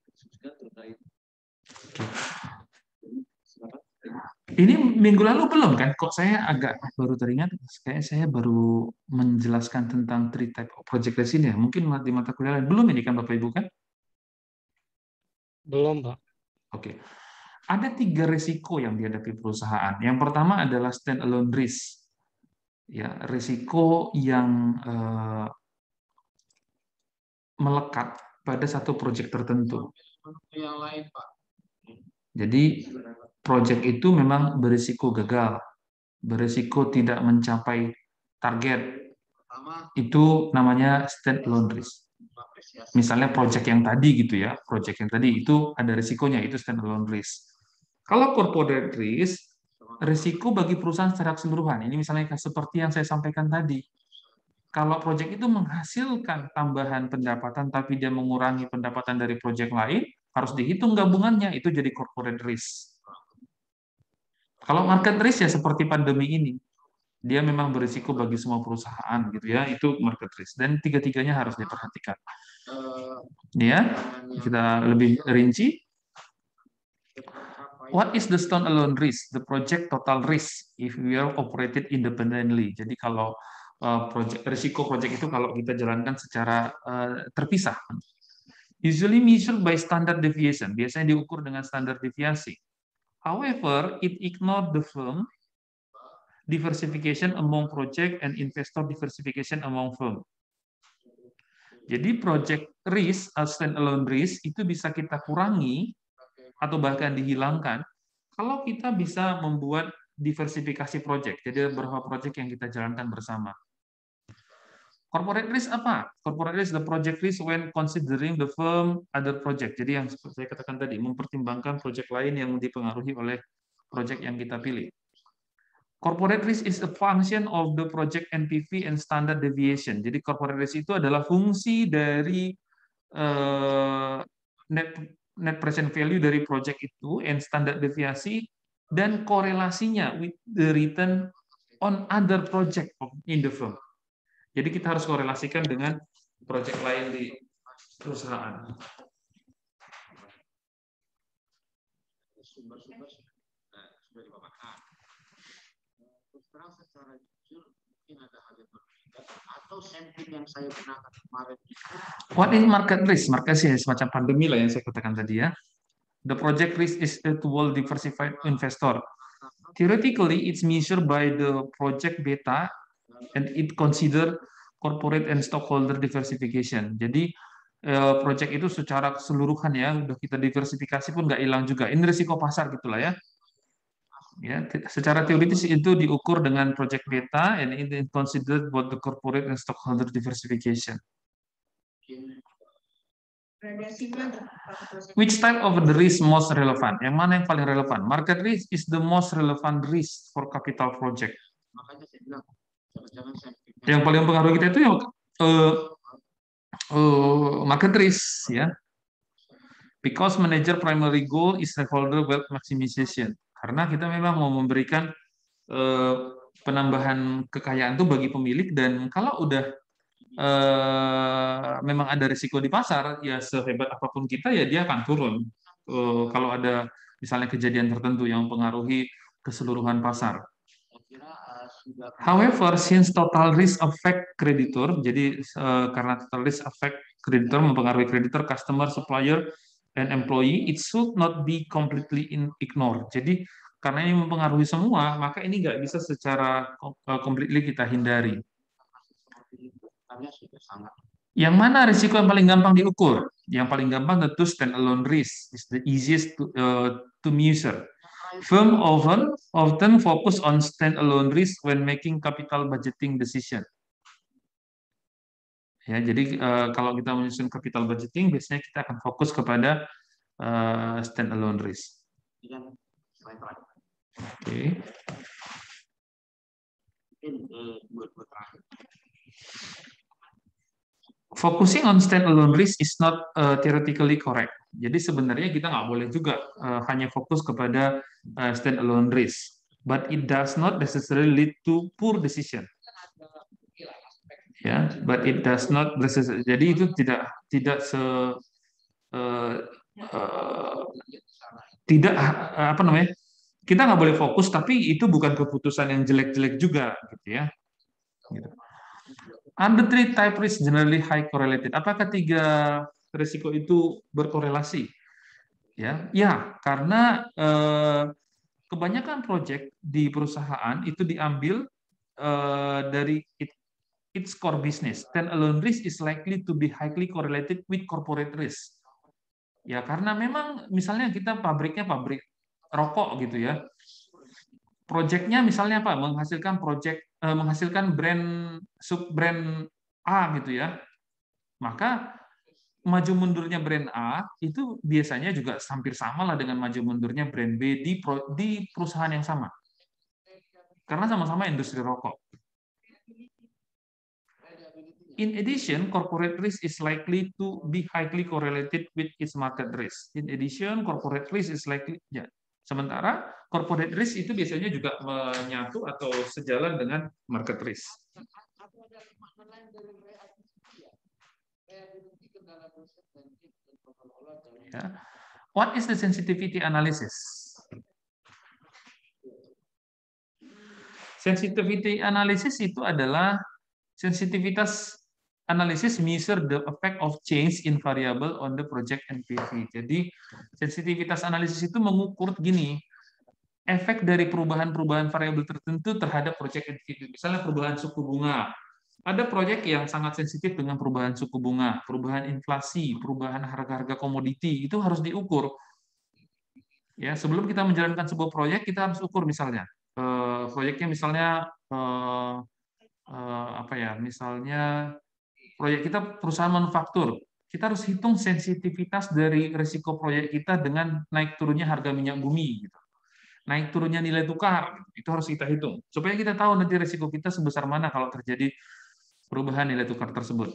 diskusikan terkait. Ini minggu lalu belum kan? Kok saya agak baru teringat, kayak saya baru menjelaskan tentang three type of project risk ini ya. Mungkin di mata kuliah lain belum ini kan Bapak Ibu kan? Belum, Pak. Oke. Ada 3 risiko yang dihadapi perusahaan. Yang pertama adalah stand-alone risk. Ya, risiko yang melekat pada satu proyek tertentu. Yang lain, Pak. Jadi project itu memang berisiko gagal, berisiko tidak mencapai target. Itu namanya stand-alone risk. Misalnya project yang tadi gitu ya, project yang tadi itu ada risikonya, itu stand-alone risk. Kalau corporate risk, risiko bagi perusahaan secara keseluruhan. Ini misalnya seperti yang saya sampaikan tadi. Kalau proyek itu menghasilkan tambahan pendapatan tapi dia mengurangi pendapatan dari proyek lain, harus dihitung gabungannya, itu jadi corporate risk. Kalau market risk ya seperti pandemi ini, dia memang berisiko bagi semua perusahaan gitu ya, itu market risk. Dan tiga-tiganya harus diperhatikan. Ya, kita lebih rinci. What is the standalone risk? The project total risk if we are operated independently. Jadi kalau risiko project itu kalau kita jalankan secara terpisah. Usually measured by standard deviation. Biasanya diukur dengan standar deviasi. However, it ignored the firm diversification among project and investor diversification among firm. Jadi project risk, standalone risk itu bisa kita kurangi atau bahkan dihilangkan kalau kita bisa membuat diversifikasi project. Jadi beberapa project yang kita jalankan bersama. Corporate risk apa? Corporate risk the project risk when considering the firm other project. Jadi yang seperti saya katakan tadi, mempertimbangkan project lain yang dipengaruhi oleh project yang kita pilih. Corporate risk is a function of the project NPV and standard deviation. Jadi corporate risk itu adalah fungsi dari net present value dari project itu and standard deviasi dan korelasinya with the return on other project in the firm. Jadi kita harus korelasikan dengan proyek lain di perusahaan. Sumber-sumber sudah dipaparkan. Terus terang secara jujur mungkin ada hal yang berbeda atau sampling yang saya gunakan kemarin itu. What is market risk? Market risk semacam pandemi lah yang saya katakan tadi ya. The project risk is a well diversified investor. Theoretically, it's measured by the project beta and it consider corporate and stockholder diversification. Jadi project itu secara keseluruhan ya udah kita diversifikasi pun nggak hilang juga. Ini risiko pasar gitulah ya. Ya, secara teoritis itu diukur dengan project beta and it considered both the corporate and stockholder diversification. Which type of the risk most relevant? Yang mana yang paling relevan? Market risk is the most relevant risk for capital project. Makanya saya bilang yang paling mempengaruhi kita itu yang market risk ya. Because manager primary goal is stakeholder wealth maximization. Karena kita memang mau memberikan penambahan kekayaan itu bagi pemilik dan kalau udah memang ada risiko di pasar ya sehebat apapun kita ya dia akan turun. Kalau ada misalnya kejadian tertentu yang mempengaruhi keseluruhan pasar. However, since total risk affect creditor, jadi karena total risk affect creditor mempengaruhi creditor, customer, supplier, and employee, it should not be completely ignored. Jadi karena ini mempengaruhi semua, maka ini nggak bisa secara completely kita hindari. Yang mana risiko yang paling gampang diukur? Yang paling gampang tentu stand-alone risk is the easiest to measure. Firm often focus on stand-alone risk when making capital budgeting decision. Ya, jadi kalau kita menyusun capital budgeting, biasanya kita akan fokus kepada stand-alone risk. Oke. Focusing on stand-alone risk is not theoretically correct. Jadi sebenarnya kita nggak boleh juga hanya fokus kepada stand-alone risk, but it does not necessarily lead to poor decision. Ya, but it does not. Jadi itu tidak apa namanya? Kita nggak boleh fokus, tapi itu bukan keputusan yang jelek-jelek juga, gitu ya. Gitu. Under three type risk generally high correlated. Apakah tiga risiko itu berkorelasi? Ya, karena kebanyakan proyek di perusahaan itu diambil dari its core business. Stand-alone risk is likely to be highly correlated with corporate risk. Ya, karena memang misalnya kita pabriknya pabrik rokok gitu ya. Proyeknya misalnya apa? Menghasilkan brand sub brand A gitu ya. Maka maju mundurnya brand A itu biasanya juga hampir sama lah dengan maju mundurnya brand B di perusahaan yang sama. Karena sama-sama industri rokok. In addition, corporate risk is likely to be highly correlated with its market risk. In addition, corporate risk is likely ya. Sementara corporate risk itu biasanya juga menyatu atau sejalan dengan market risk. Ya. What is the sensitivity analysis? Sensitivity analysis itu adalah sensitivitas analisis measure the effect of change in variable on the project NPV. Jadi sensitivitas analisis itu mengukur gini, efek dari perubahan-perubahan variabel tertentu terhadap project NPV. Misalnya perubahan suku bunga. Ada proyek yang sangat sensitif dengan perubahan suku bunga, perubahan inflasi, perubahan harga-harga komoditi, itu harus diukur. Ya, sebelum kita menjalankan sebuah proyek, kita harus ukur misalnya. Proyeknya misalnya apa ya? Misalnya proyek kita perusahaan manufaktur, kita harus hitung sensitivitas dari risiko proyek kita dengan naik turunnya harga minyak bumi, gitu. Naik turunnya nilai tukar, itu harus kita hitung supaya kita tahu nanti risiko kita sebesar mana kalau terjadi perubahan nilai tukar tersebut.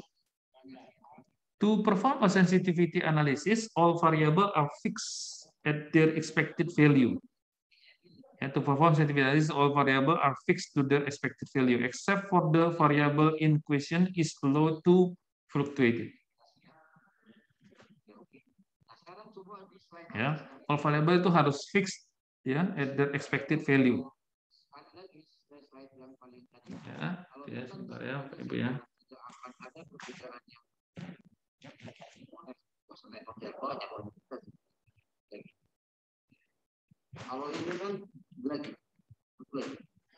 To perform a sensitivity analysis, all variables are fixed at their expected value. And to perform sensitivity analysis, all variables are fixed to their expected value, except for the variable in question is allowed to fluctuate. Ya, all variable itu harus fixed ya at their expected value. Ya, sebentar ya, Pak Ibu ya. Kalau ini kan black.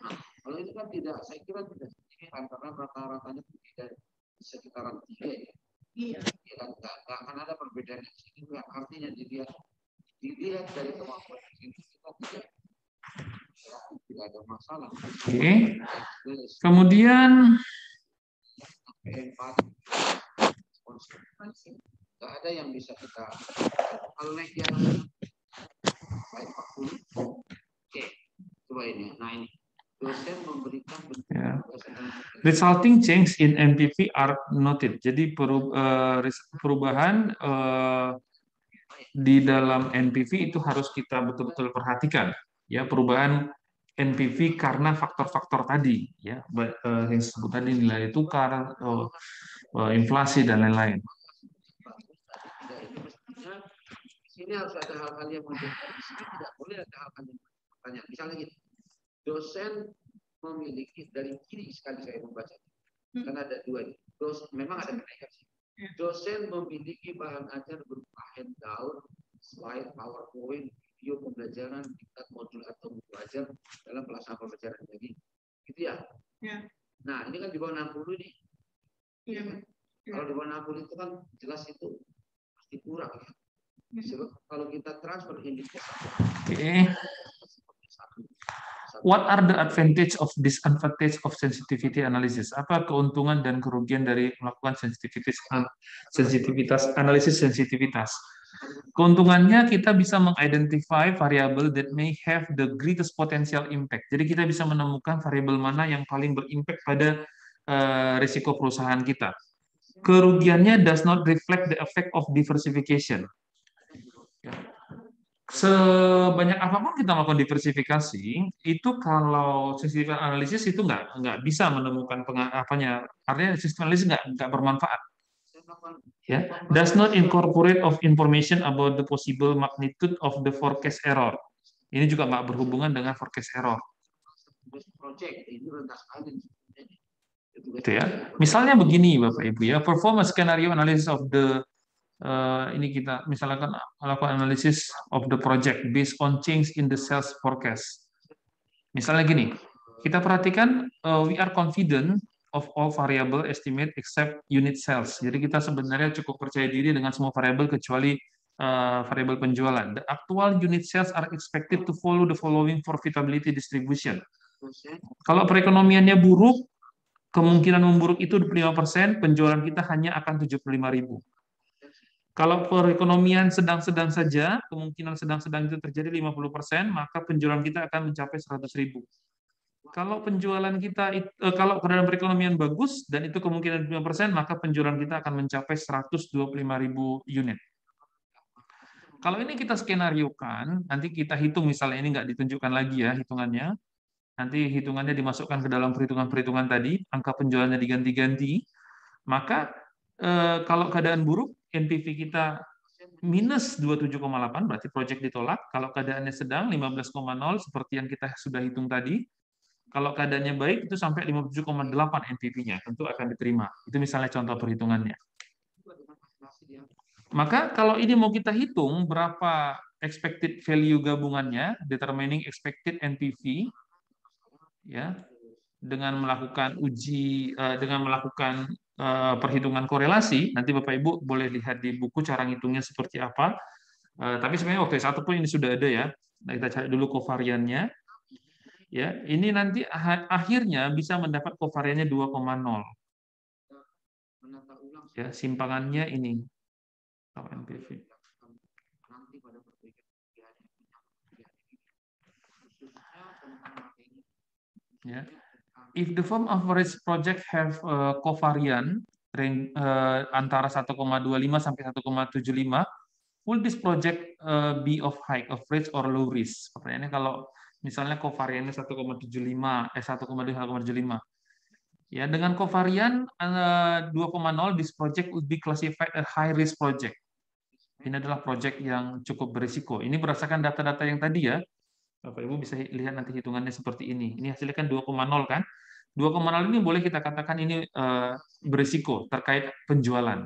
Nah, kalau ini kan tidak, saya kira tidak signifikan karena rata-ratanya tidak sekitaran 3 ya. Iya. Kan nggak akan ada perbedaan di sini. Artinya dilihat dari kemampuan ini kita tidak ada masalah. Oke. Kemudian nggak ada yang bisa kita kalau naik yang baik 40. Oke, coba ini. Nah ini dosen memberikan bentuk resulting change in NPV are noted. Jadi perubahan di dalam NPV itu harus kita betul-betul perhatikan. Ya, perubahan NPV karena faktor-faktor tadi, ya, yang disebut tadi nilai tukar, inflasi dan lain-lain. Ini harus ada hal-hal yang menjadi tidak boleh ada hal-hal yang bertanya. Misalnya gini, dosen memiliki dari kiri sekali saya membaca, karena ada dua ini. Memang ada kenaikan sih. Dosen memiliki bahan ajar berupa handout, slide, PowerPoint, video pembelajaran, tingkat modul atau buku ajar dalam pelaksanaan pembelajaran. Jadi, gitu ya. Ya. Nah, ini kan di bawah 60 nih. Ya. Kalau di bawah 60 itu kan jelas itu pasti kurang ya. Sebab kalau kita transfer indikator. Okay. What are the advantage of disadvantage of sensitivity analysis? Apa keuntungan dan kerugian dari melakukan sensitivitas analisis sensitivitas? Keuntungannya kita bisa mengidentify variable that may have the greatest potential impact. Jadi kita bisa menemukan variabel mana yang paling berimpact pada risiko perusahaan kita. Kerugiannya does not reflect the effect of diversification. Sebanyak apapun kita melakukan diversifikasi, itu kalau sistem analisis itu nggak bisa menemukan artinya sistem analisis nggak bermanfaat. Ya, does not incorporate of information about the possible magnitude of the forecast error. Ini juga nggak berhubungan dengan forecast error. Itu ya. Misalnya begini, Bapak Ibu ya, perform a scenario analysis of the ini kita misalkan melakukan analisis of the project based on change in the sales forecast. Misalnya gini, kita perhatikan we are confident of all variable estimate except unit sales. Jadi kita sebenarnya cukup percaya diri dengan semua variabel kecuali variabel penjualan. The actual unit sales are expected to follow the following profitability distribution. Kalau perekonomiannya buruk, kemungkinan memburuk itu 25%, penjualan kita hanya akan 75.000. Kalau perekonomian sedang-sedang saja, kemungkinan sedang-sedang itu terjadi 50%, maka penjualan kita akan mencapai 100.000. Kalau penjualan kita, kalau keadaan perekonomian bagus dan itu kemungkinan 5%, maka penjualan kita akan mencapai 125.000 unit. Kalau ini kita skenariokan, nanti kita hitung, misalnya ini nggak ditunjukkan lagi ya hitungannya, nanti hitungannya dimasukkan ke dalam perhitungan-perhitungan tadi, angka penjualannya diganti-ganti, maka kalau keadaan buruk, NPV kita minus 27,8, berarti project ditolak. Kalau keadaannya sedang, 15,0, seperti yang kita sudah hitung tadi. Kalau keadaannya baik, itu sampai 57,8 NPV-nya, tentu akan diterima. Itu misalnya contoh perhitungannya. Maka kalau ini mau kita hitung, berapa expected value gabungannya, determining expected NPV, ya, dengan melakukan perhitungan korelasi. Nanti Bapak Ibu boleh lihat di buku cara ngitungnya seperti apa. Tapi sebenarnya waktu S1 pun ini sudah ada ya. Nah, kita cari dulu kovariannya. Ya, ini nanti akhirnya bisa mendapat kovariannya 2,0. Ya, simpangannya ini. NPV. Ya. If the firm average project have covariant range antara 1,25 sampai 1,75, will this project be of high average or low risk? Pertanyaannya kalau misalnya covariannya 1,75, 1,2, 1,75. Ya, dengan covarian 2,0, this project would be classified a high risk project. Ini adalah project yang cukup berisiko. Ini berdasarkan data-data yang tadi ya. Bapak Ibu bisa lihat nanti hitungannya seperti ini. Ini hasilnya kan 2,0 kan? 2,0 ini boleh kita katakan ini berisiko terkait penjualan.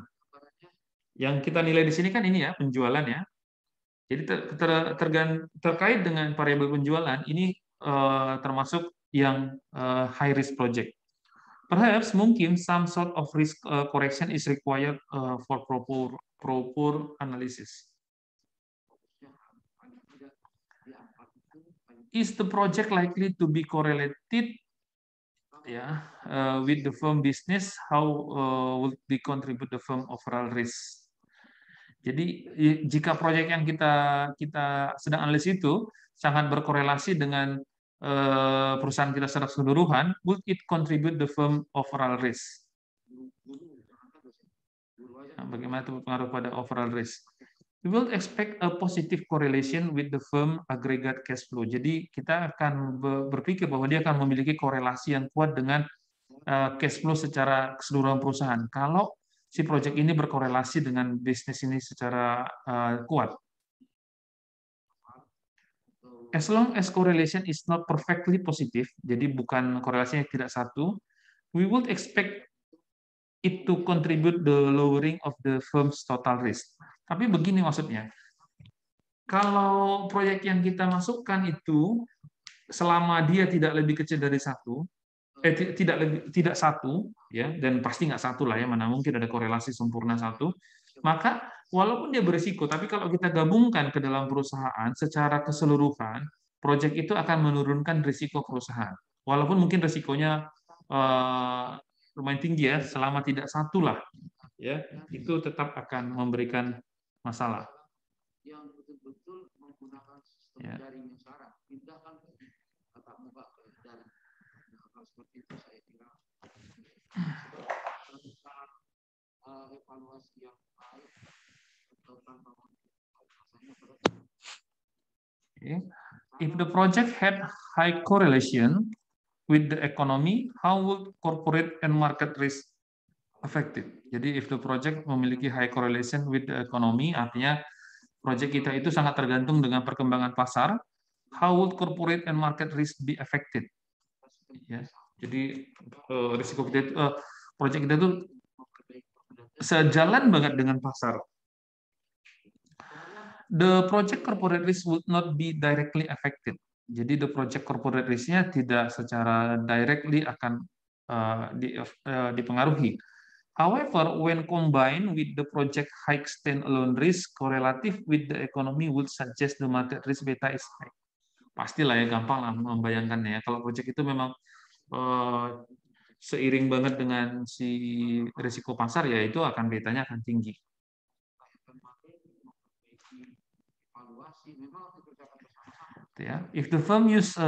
Yang kita nilai di sini kan ini ya, penjualan ya. Jadi terkait dengan variabel penjualan, ini termasuk yang high risk project. Perhaps mungkin some sort of risk correction is required for proper analysis. Is the project likely to be correlated with the firm business? How would they contribute the firm overall risk? Jadi jika proyek yang kita sedang analisis itu sangat berkorelasi dengan perusahaan kita secara keseluruhan, would it contribute the firm overall risk? Nah, bagaimana itu berpengaruh pada overall risk? We will expect a positive correlation with the firm aggregate cash flow. Jadi kita akan berpikir bahwa dia akan memiliki korelasi yang kuat dengan cash flow secara keseluruhan perusahaan. Kalau si proyek ini berkorelasi dengan bisnis ini secara kuat. As long as correlation is not perfectly positive, jadi bukan korelasinya tidak satu, we would expect it to contribute the lowering of the firm's total risk. Tapi begini maksudnya, kalau proyek yang kita masukkan itu selama dia tidak lebih kecil dari satu, tidak satu, ya, dan pasti nggak satu lah ya, mana mungkin ada korelasi sempurna satu, maka walaupun dia berisiko, tapi kalau kita gabungkan ke dalam perusahaan secara keseluruhan, proyek itu akan menurunkan risiko perusahaan. Walaupun mungkin risikonya lumayan tinggi ya, selama tidak satu lah, ya, itu tetap akan memberikan masalah. Yang betul-betul menggunakan sistem jaring yang sekarang, pindahkan tatap muka ke daring. Hal seperti itu saya kira evaluasi yang baik atau tanpa If the project had high correlation with the economy, how would corporate and market risk affected? Jadi if the project memiliki high correlation with the economy, artinya project kita itu sangat tergantung dengan perkembangan pasar, how would corporate and market risk be affected? Ya, jadi risiko kita itu, project kita itu sejalan banget dengan pasar. The project corporate risk would not be directly affected. Jadi the project corporate risk-nya tidak secara directly akan dipengaruhi. However, when combined with the project high standalone risk correlative with the economy would suggest the market risk beta is high. Pastilah ya, gampang lah membayangkannya ya. Kalau project itu memang seiring banget dengan si risiko pasar, ya itu akan betanya akan tinggi. Ya, if the firm use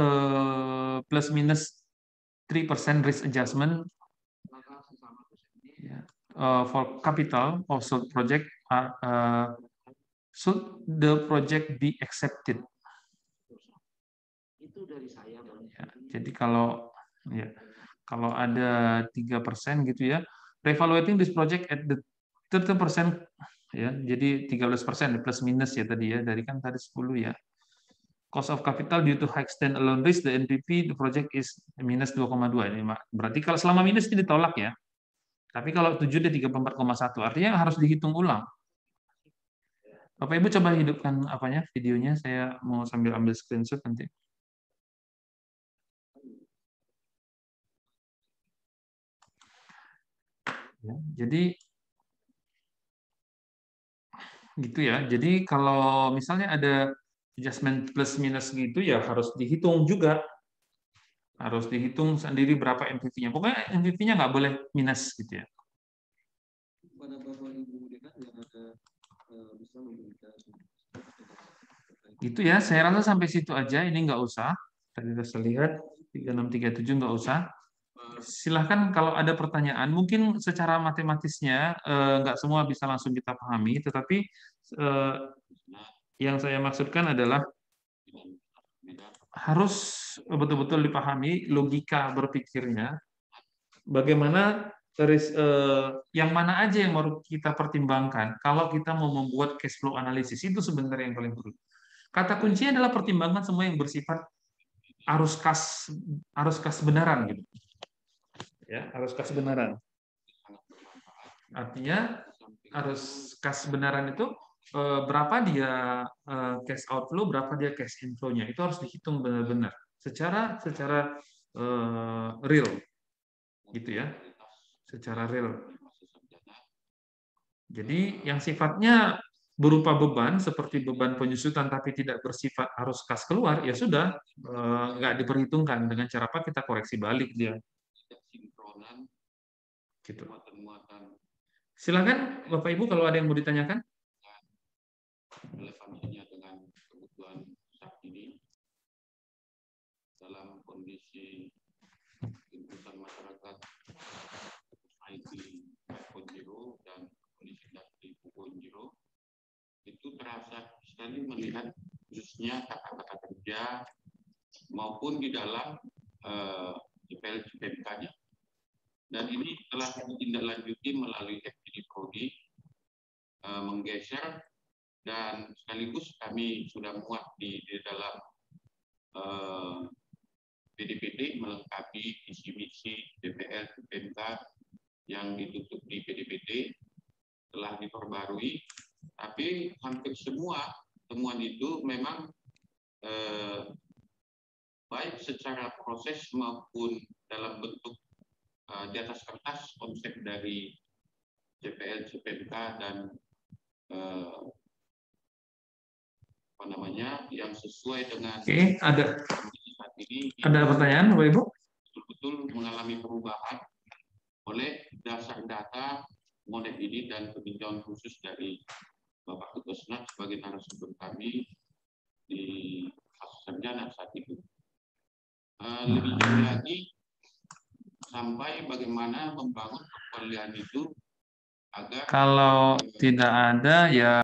plus minus 3% risk adjustment for capital of project, should the project be accepted? Itu dari saya. Ya, jadi kalau ada 3% gitu ya, reevaluating this project at the 30%, ya, jadi 13% plus minus ya tadi ya, dari kan tadi 10 ya. Cost of capital due to high standalone risk, the NPV the project is minus 2,2. Ini berarti kalau selama minus ini ditolak ya. Tapi kalau 7 dia 34,1, artinya harus dihitung ulang. Bapak Ibu coba hidupkan apanya videonya, saya mau sambil ambil screenshot nanti. Ya, jadi gitu ya. Jadi kalau misalnya ada adjustment plus minus gitu ya harus dihitung juga. Harus dihitung sendiri berapa NPV-nya. Pokoknya NPV-nya nggak boleh minus gitu ya. Pada Bapak Ibu yang ada bisa memberikan Gitu ya, saya rasa sampai situ aja. Ini nggak usah. Tadi saya lihat 3637 nggak usah. Silahkan kalau ada pertanyaan, mungkin secara matematisnya nggak semua bisa langsung kita pahami, tetapi yang saya maksudkan adalah harus betul-betul dipahami logika berpikirnya, bagaimana yang mana aja yang mau kita pertimbangkan kalau kita mau membuat cash flow analisis, itu sebenarnya yang paling perlu. Kata kuncinya adalah pertimbangkan semua yang bersifat arus kas benaran gitu. Ya, arus kas benaran. Artinya arus kas benaran itu berapa dia cash outflow, berapa dia cash inflow-nya. Itu harus dihitung benar-benar secara real. Gitu ya. Secara real. Jadi yang sifatnya berupa beban seperti beban penyusutan tapi tidak bersifat arus kas keluar, ya sudah nggak diperhitungkan. Dengan cara apa? Kita koreksi balik dia. Gitu. Silakan Bapak Ibu kalau ada yang mau ditanyakan. Relevansinya dengan kebutuhan saat ini dalam kondisi inputan masyarakat IT 4.0 dan kondisi industri 4.0, itu terasa sekali melihat khususnya kata-kata kerja maupun di dalam JPL-JPMK-nya. Dan ini telah ditindaklanjuti melalui FGD Prodi, menggeser dan sekaligus kami sudah muat di dalam PDPD melengkapi visi misi DPL PMK yang ditutup di PDPD telah diperbarui, tapi hampir semua temuan itu memang baik secara proses maupun dalam bentuk di atas kertas konsep dari JPL JPMK dan yang sesuai dengan ada saat ini. Ada pertanyaan Bapak Ibu? Betul-betul mengalami perubahan oleh dasar data model ini dan peninjauan khusus dari Bapak Kutosnat sebagai narasumber kami di kasus sarjana saat itu. Lebih jauh lagi sampai bagaimana membangun perkuliahan itu agar kalau tidak ada ya